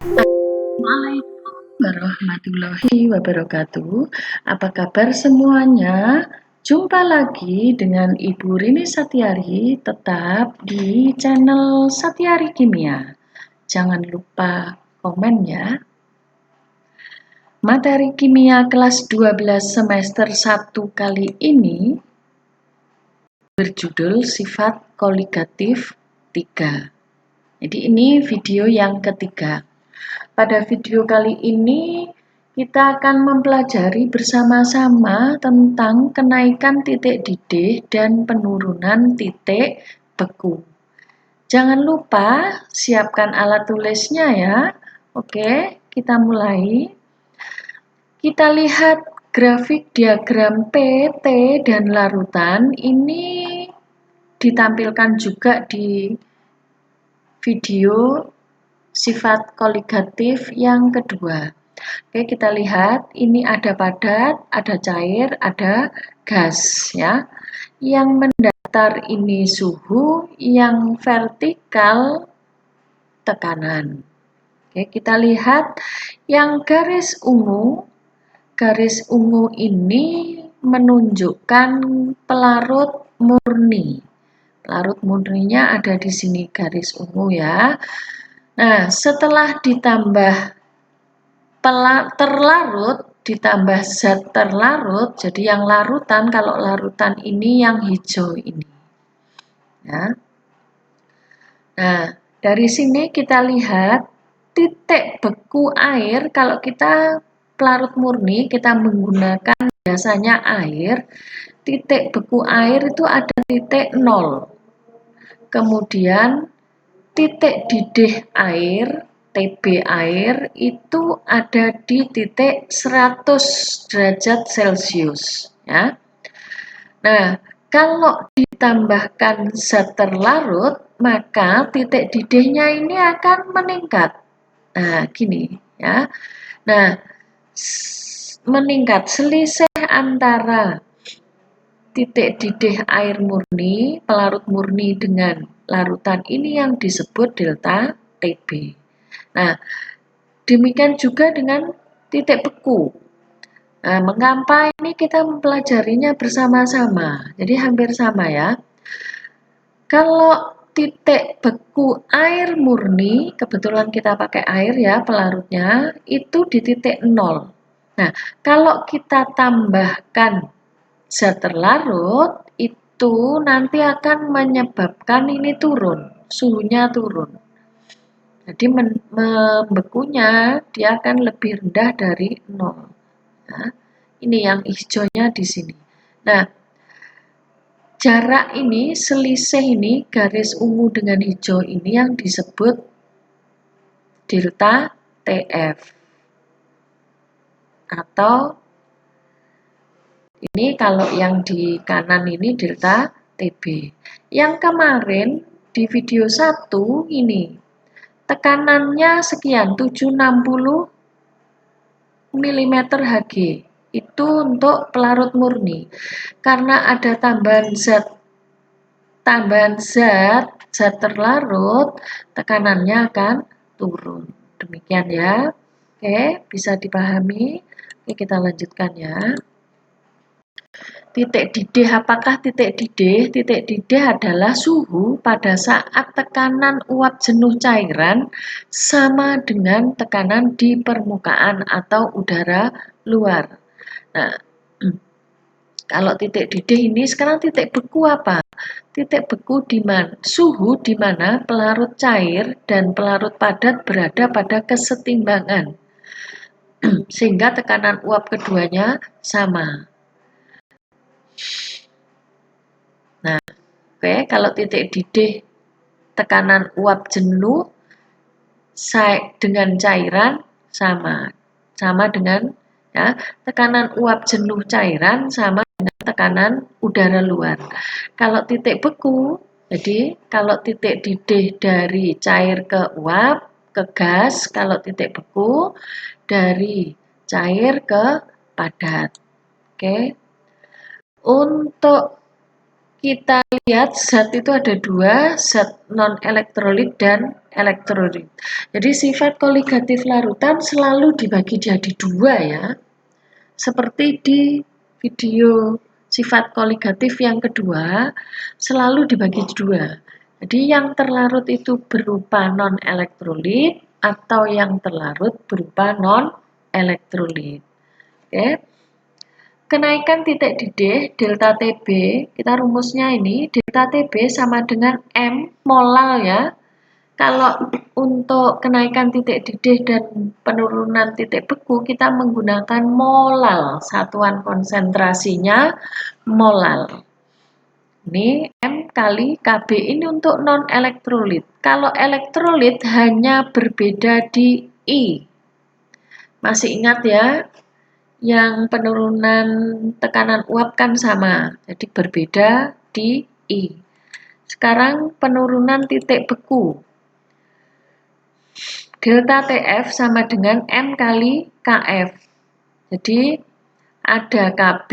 Assalamualaikum warahmatullahi wabarakatuh. Apa kabar semuanya? Jumpa lagi dengan Ibu Rini Satyari tetap di channel Satyari Kimia. Jangan lupa komen ya. Materi kimia kelas 12 semester 1 kali ini berjudul sifat koligatif 3. Jadi ini video yang ketiga. Pada video kali ini kita akan mempelajari bersama-sama tentang kenaikan titik didih dan penurunan titik beku. Jangan lupa siapkan alat tulisnya ya. Oke, kita mulai. Kita lihat grafik diagram P, T, dan larutan ini ditampilkan juga di video sifat koligatif yang kedua. Oke, kita lihat ini ada padat, ada cair, ada gas ya. Yang mendatar ini suhu, yang vertikal tekanan. Oke, kita lihat yang garis ungu ini menunjukkan pelarut murni. Pelarut murninya ada di sini garis ungu ya. Nah, setelah ditambah terlarut, ditambah zat terlarut, jadi yang larutan, kalau larutan ini yang hijau ini. Ya. Nah, dari sini kita lihat titik beku air, kalau kita pelarut murni, kita menggunakan biasanya air, titik beku air itu ada titik 0. Kemudian titik didih air, TB air itu ada di titik 100 derajat Celcius ya. Nah, kalau ditambahkan zat terlarut, maka titik didihnya ini akan meningkat. Nah, gini ya. Nah, meningkat selisih antara titik didih air murni, pelarut murni dengan larutan ini yang disebut delta TB. Nah, demikian juga dengan titik beku. Nah, mengapa ini kita mempelajarinya bersama-sama? Jadi hampir sama ya. Kalau titik beku air murni, kebetulan kita pakai air ya pelarutnya, itu di titik 0. Nah, kalau kita tambahkan zat terlarut, itu nanti akan menyebabkan ini turun, suhunya turun. Jadi membekunya dia akan lebih rendah dari 0. Nah, ini yang hijaunya di sini. Nah, jarak ini, selisih ini, garis ungu dengan hijau ini yang disebut delta TF. Atau ini kalau yang di kanan ini delta TB. Yang kemarin di video 1 ini, tekanannya sekian, 760 mm Hg. Itu untuk pelarut murni. Karena ada tambahan zat terlarut, tekanannya akan turun. Demikian ya. Oke, bisa dipahami. Oke, kita lanjutkan ya. Titik didih, apakah titik didih? Titik didih adalah suhu pada saat tekanan uap jenuh cairan sama dengan tekanan di permukaan atau udara luar. Nah, kalau titik didih ini sekarang titik beku apa? Titik beku di mana suhu di mana pelarut cair dan pelarut padat berada pada kesetimbangan. Sehingga tekanan uap keduanya sama. Nah, oke, kalau titik didih tekanan uap jenuh dengan cairan sama dengan ya, tekanan uap jenuh cairan sama dengan tekanan udara luar. Kalau titik beku, jadi kalau titik didih dari cair ke uap ke gas, kalau titik beku dari cair ke padat. Oke. Untuk kita lihat zat itu ada dua, zat non-elektrolit dan elektrolit. Jadi sifat koligatif larutan selalu dibagi jadi dua ya. Seperti di video sifat koligatif yang kedua, selalu dibagi dua. Jadi yang terlarut itu berupa non-elektrolit atau yang terlarut berupa non-elektrolit. Oke. Kenaikan titik didih delta TB, kita rumusnya ini, delta TB sama dengan M molal ya. Kalau untuk kenaikan titik didih dan penurunan titik beku, kita menggunakan molal, satuan konsentrasinya molal. Ini M kali KB, ini untuk non-elektrolit. Kalau elektrolit hanya berbeda di I. Masih ingat ya? Yang penurunan tekanan uap kan sama, jadi berbeda di I. Sekarang penurunan titik beku. Delta TF sama dengan M kali KF. Jadi ada KB,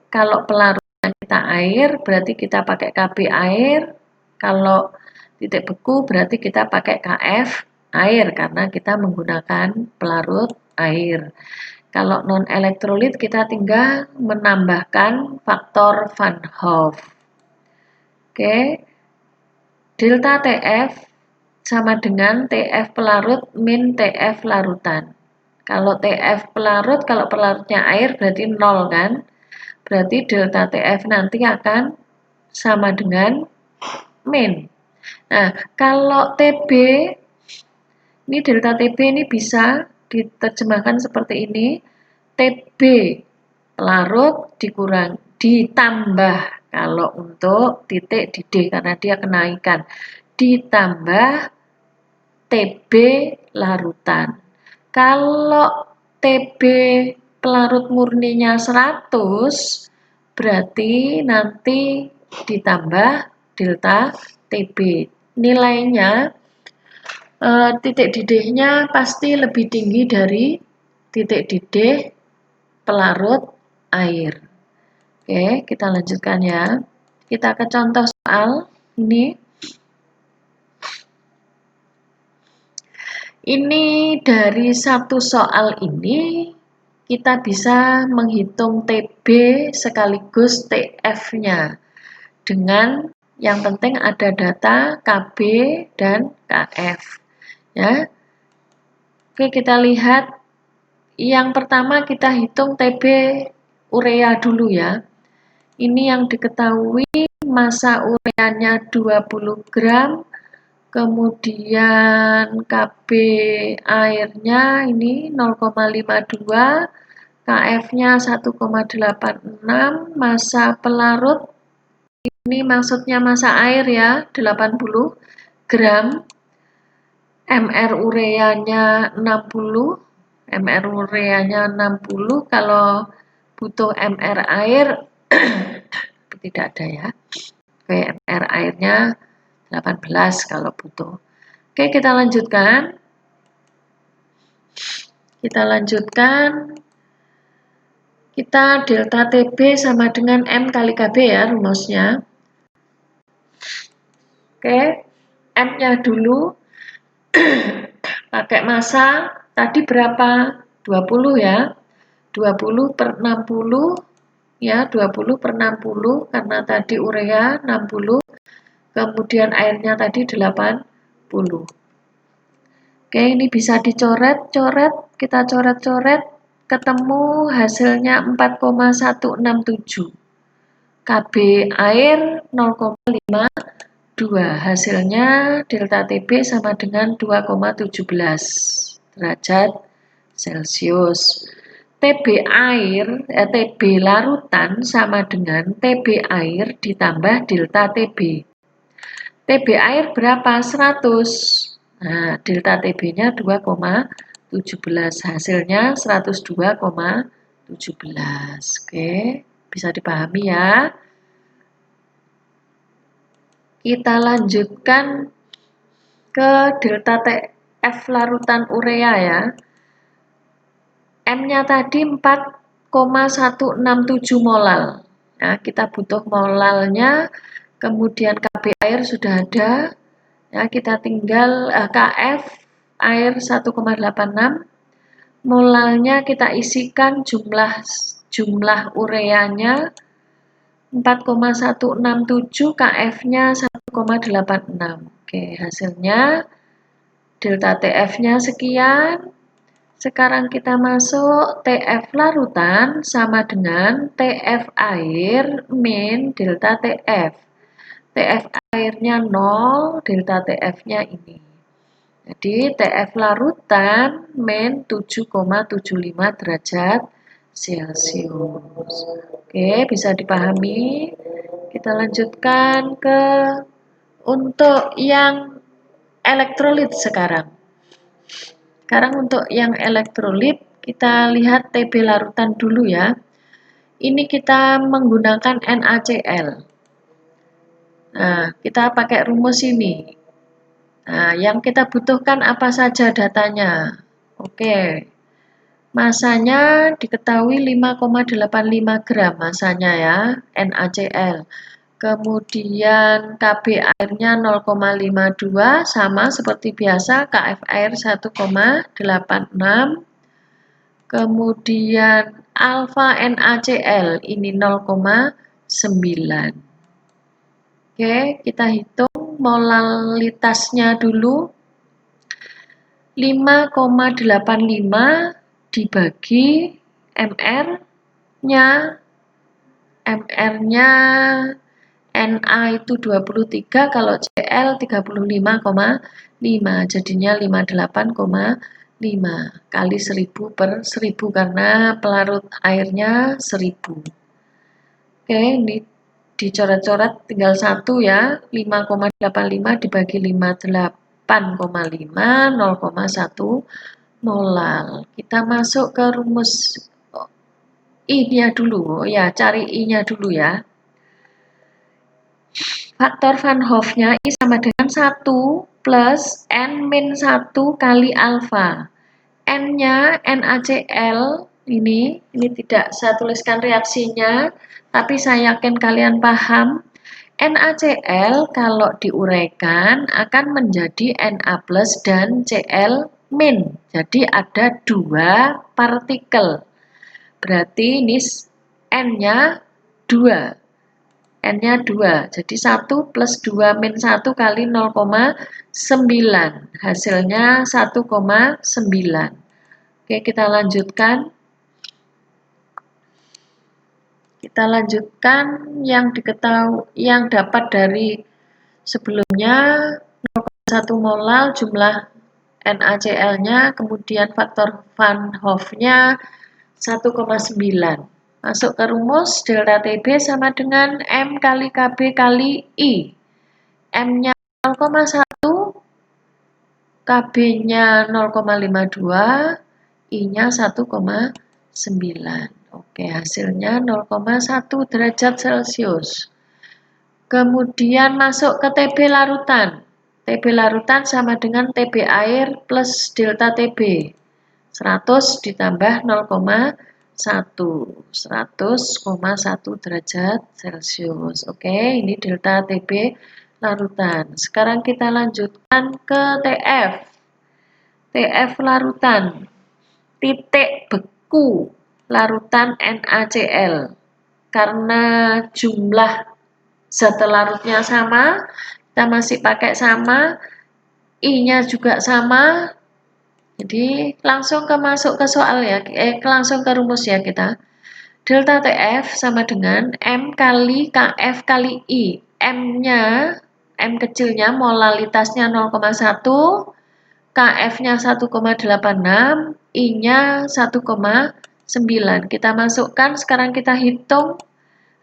kalau pelarutnya kita air, berarti kita pakai KB air. Kalau titik beku, berarti kita pakai KF air, karena kita menggunakan pelarut air. Kalau non-elektrolit kita tinggal menambahkan faktor Van Hoff. Oke. Delta TF sama dengan TF pelarut min TF larutan. Kalau TF pelarut, kalau pelarutnya air berarti 0 kan? Berarti delta TF nanti akan sama dengan min. Nah, kalau TB, ini delta TB ini bisa diterjemahkan seperti ini. TB pelarut ditambah kalau untuk titik didih karena dia kenaikan, ditambah TB larutan. Kalau TB pelarut murninya 100, berarti nanti ditambah delta TB. Nilainya titik didihnya pasti lebih tinggi dari titik didih pelarut air. Oke, kita lanjutkan ya. Kita ke contoh soal ini. Ini dari satu soal ini kita bisa menghitung TB sekaligus TF-nya. Dengan yang penting ada data KB dan KF. Ya. Oke, kita lihat yang pertama kita hitung TB urea dulu ya. Ini yang diketahui massa ureanya 20 gram, kemudian KB airnya ini 0,52, KF-nya 1,86, massa pelarut ini maksudnya massa air ya 80 gram, MR ureanya 60, MR ureanya 60, kalau butuh MR air tidak ada ya. Oke, MR airnya 18 kalau butuh. Oke, kita lanjutkan. Kita delta TB sama dengan M kali KB ya rumusnya. Oke, M-nya dulu. Pakai massa tadi berapa? 20 ya. 20 per 60 ya, 20 per 60 karena tadi urea 60, kemudian airnya tadi 80. Oke, ini bisa dicoret-coret, kita coret-coret, ketemu hasilnya 4,167. KB air 0,52, hasilnya delta TB sama dengan 2,17 derajat Celcius. TB larutan sama dengan TB air ditambah delta TB. TB air berapa? 100. Nah, delta TB-nya 2,17. Hasilnya 102,17. Oke, bisa dipahami ya. Kita lanjutkan ke delta TF larutan urea ya. M-nya tadi 4,167 molal. Nah, kita butuh molalnya, kemudian KB air sudah ada. Ya, kita tinggal KF air 1,86. Molalnya kita isikan jumlah ureanya 4,167, KF-nya 1,86. Oke, hasilnya delta TF-nya sekian. Sekarang kita masuk TF larutan sama dengan TF air min delta TF. TF airnya 0, delta TF-nya ini. Jadi TF larutan min 7,75 derajat Celcius. Oke, bisa dipahami. Kita lanjutkan ke untuk yang elektrolit sekarang. Sekarang untuk yang elektrolit, kita lihat TB larutan dulu ya. Ini kita menggunakan NaCl. Nah, kita pakai rumus ini. Nah, yang kita butuhkan apa saja datanya? Oke. Masanya diketahui 5,85 gram masanya ya, NaCl. Kemudian KB airnya 0,52 sama seperti biasa, KF air 1,86. Kemudian alfa NaCl ini 0,9. Oke, kita hitung molalitasnya dulu. 5,85 dibagi MR-nya. MR-nya Na itu 23, kalau Cl 35,5, jadinya 58,5 kali 1000 per 1000 karena pelarut airnya 1000. Oke, ini dicoret-coret tinggal 1 ya, 5,85 dibagi 58,5, 0,1 molal. Kita masuk ke rumus I-nya dulu, ya cari I-nya dulu ya. Faktor Van Hoff-nya I sama dengan 1 plus N min 1 kali alfa. N-nya NaCl ini tidak saya tuliskan reaksinya, tapi saya yakin kalian paham. NaCl kalau diuraikan akan menjadi Na plus dan Cl min. Jadi ada 2 partikel. Berarti ini N-nya 2. N-nya 2, jadi 1 plus 2 min 1 kali 0,9, hasilnya 1,9. Oke, kita lanjutkan. Kita lanjutkan yang diketahui, yang dapat dari sebelumnya 0,1 molal jumlah NaCl-nya, kemudian faktor Van Hoff-nya 1,9. Masuk ke rumus, delta TB sama dengan M kali KB kali I. M-nya 0,1, KB-nya 0,52, I-nya 1,9. Oke, hasilnya 0,1 derajat Celcius. Kemudian masuk ke TB larutan. TB larutan sama dengan TB air plus delta TB. 100 ditambah 100,1 derajat Celcius. Oke, ini delta TB larutan. Sekarang kita lanjutkan ke TF. TF larutan. Titik beku larutan NaCl. Karena jumlah zat larutnya sama, kita masih pakai sama, I-nya juga sama. Jadi langsung masuk ke soal ya, langsung ke rumus ya kita. Delta TF sama dengan M kali KF kali I. M-nya, M kecilnya molalitasnya 0,1, KF-nya 1,86, I-nya 1,9. Kita masukkan, sekarang kita hitung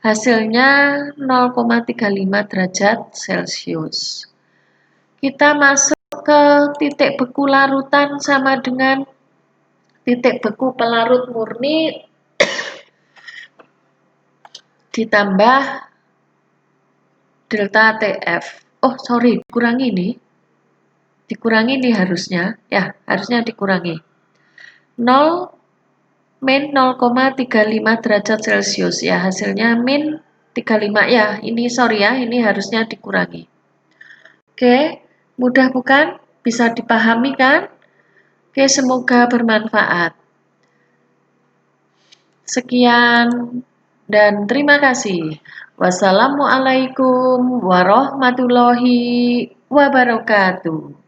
hasilnya 0,35 derajat Celcius. Kita masuk ke titik beku larutan sama dengan titik beku pelarut murni ditambah delta TF. Oh, sorry, dikurangi nih. Dikurangi nih harusnya. Ya, harusnya dikurangi. 0 min 0,35 derajat Celcius. Ya, hasilnya min 35 ya. Ini sorry ya, ini harusnya dikurangi. Oke, mudah bukan? Bisa dipahami kan? Oke, semoga bermanfaat. Sekian dan terima kasih. Wassalamualaikum warahmatullahi wabarakatuh.